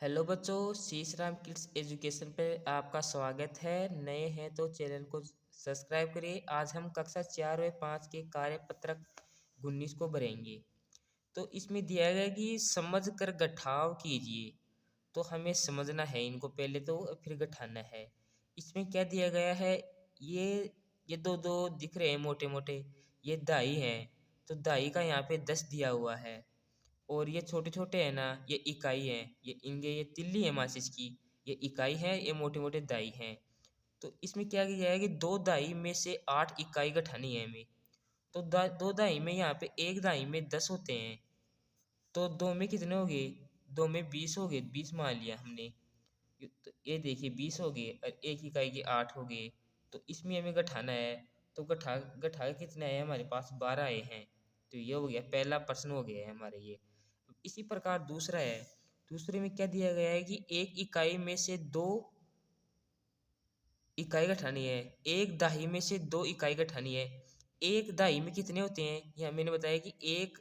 Hello बच्चों, शीश Ram kids education पे आपका स्वागत है। नए हैं तो चैनल को सब्सक्राइब करिए। आज हम कक्षा 4 व 5 के कार्यपत्रक 19 को भरेंगे। तो इसमें दिया गया है कि समझ कर गठाव कीजिए। तो हमें समझना है इनको पहले, तो फिर गठाना है। इसमें क्या दिया गया है, ये ये दो दो दिख रहे हैं मोटे मोटे, ये दाई हैं। तो दाई का यहाँ पे 10 दिया हुआ है। और ये छोटे छोटे है ना, ये इकाई है। ये तिल्ली है माचिस की। ये इकाई है, ये मोटे मोटे दाई हैं। तो इसमें क्या किया है कि दो दाई में से 8 इकाई गठानी है हमें। तो दो दाई में यहाँ पे एक दाई में 10 होते हैं। तो दो में कितने हो गए, दो में 20 हो गए, 20 मान लिया हमने। तो ये देखिए 20 हो गए और एक इकाई के 8 हो गए। तो इसमें हमें गठाना है। तो गठा गठा के कितने आए हमारे पास, 12 आए हैं। तो ये हो गया, पहला प्रश्न हो गया है हमारे ये। इसी प्रकार दूसरा है। दूसरे में क्या दिया गया है कि एक इकाई में से दो इकाई गठानी है। एक दाही में से दो इकाई गठानी है। एक दाही में कितने होते हैं, यह मैंने बताया कि एक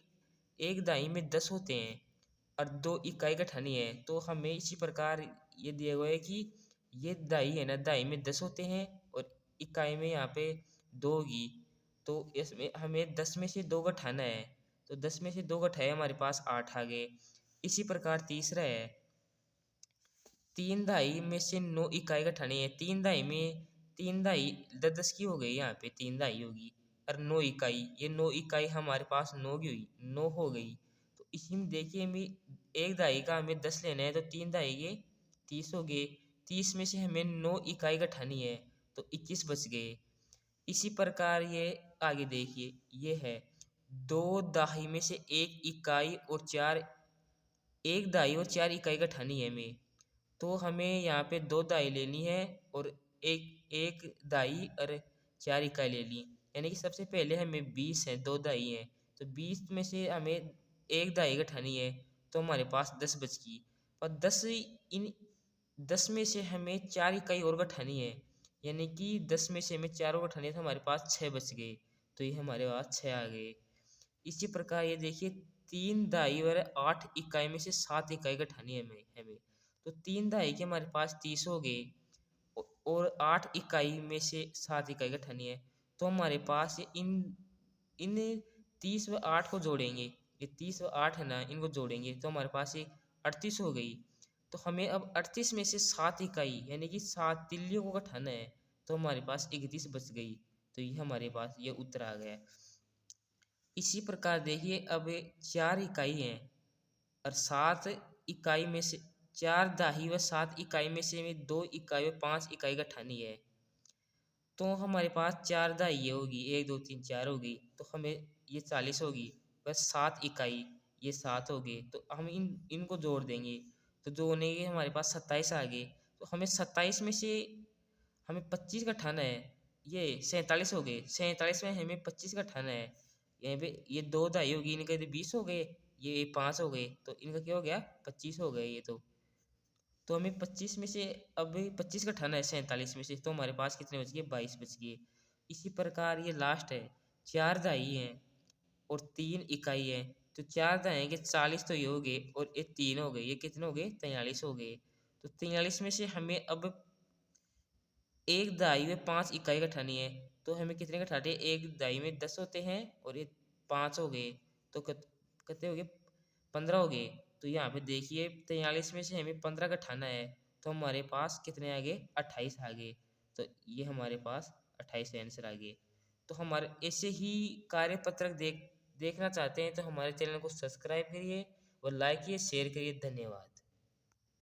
एक दाही में 10 होते हैं और दो इकाई गठानी है। तो हमें इसी प्रकार ये दिया हुआ है कि ये दाई है ना, दाई में 10 होते हैं और इकाई में यहाँ पे 2 होगी। तो इसमें हमें 10 में से 2 गठाना है। तो 10 में से 2 गठाए, हमारे पास 8 आ गए। इसी प्रकार तीसरा है, तीन दहाई में से 9 इकाई गठानी है। तीन दहाई 10 की हो गई, यहाँ पे तीन दहाई होगी और 9 इकाई, ये 9 इकाई हमारे पास 9 की हुई, 9 हो गई। तो इसी में देखिए हमें एक दहाई का हमें 10 लेना है। तो तीन दहाई ये 30 हो गए। 30 में से हमें 9 इकाई गठानी है। तो 21 बच गए। इसी प्रकार ये आगे देखिए, ये है दो दहाई में से एक दहाई और 4 इकाई गठानी है हमें। तो हमें यहाँ पे 2 दाई लेनी है और एक एक दाई और 4 इकाई ले ली। यानी कि सबसे पहले हमें 20 है, 2 दाई हैं। तो 20 में से हमें एक दाई गठानी है। तो हमारे पास 10 बच गई। और 10 में से हमें 4 इकाई और गठानी है। यानी कि 10 में से हमें 4 और गठानी है, तो हमारे पास 6 बच गए। तो ये हमारे पास 6 आ गए। इसी प्रकार ये देखिए, तीन दाई और 8 इकाई में से 7 इकाई गठानी है हमें। तो तीन दहाई के हमारे पास 30 हो गए और 8 इकाई में से 7 इकाई गठानी है। तो हमारे पास इन इन 30 व 8 को जोड़ेंगे। ये 30 व 8 है ना, इनको जोड़ेंगे तो हमारे पास ये 38 हो गई। तो हमें अब 38 में से 7 इकाई यानी कि 7 तिल्लियों को गठाना है। तो हमारे पास 31 बच गई। तो ये हमारे पास ये उत्तर आ गया। इसी प्रकार देखिए, अब 4 इकाई हैं और 7 इकाई में से 4 दाही व 7 इकाई में से हमें 2 इकाई व 5 इकाई गठानी है। तो हमारे पास 4 दाही होगी, 1 2 3 4 होगी। तो हमें ये 40 होगी। बस 7 इकाई, ये 7 हो गए। तो हम इनको जोड़ देंगे। तो जोड़ने के हमारे पास 27 आ गए। तो हमें 27 में से हमें 25 गठाना है। ये 47 हो गए। 47 में हमें 25 गठाना है। यहाँ पे ये 2 दाई होगी, इनके तो 20 हो गए, ये 5 हो गए। तो इनका क्या हो गया, 25 हो गए ये तो हमें 25 में से अब 25 का ठाना है 47 में से। तो हमारे पास कितने बच गए, 22 बच गए। इसी प्रकार ये लास्ट है, 4 दाई हैं और 3 इकाई है। तो 4 दाई के 40 तो ये हो गए और ये 3 हो गए, ये कितने हो गए, 43 हो गए। तो 43 में से हमें अब एक दाई में 5 इकाई गठानी है। तो हमें कितने गठाने हैं, एक दाई में 10 होते हैं और ये 5 हो गए। तो कितने हो गए, 15 हो गए। तो यहाँ पे देखिए 43 में से हमें 15 गठाना है। तो हमारे पास कितने आ गए, 28 आ गए। तो ये हमारे पास 28 आंसर आ गए। तो हमारे ऐसे ही कार्यपत्रक देखना चाहते हैं तो हमारे चैनल को सब्सक्राइब करिए और लाइक करिए, शेयर करिए। धन्यवाद।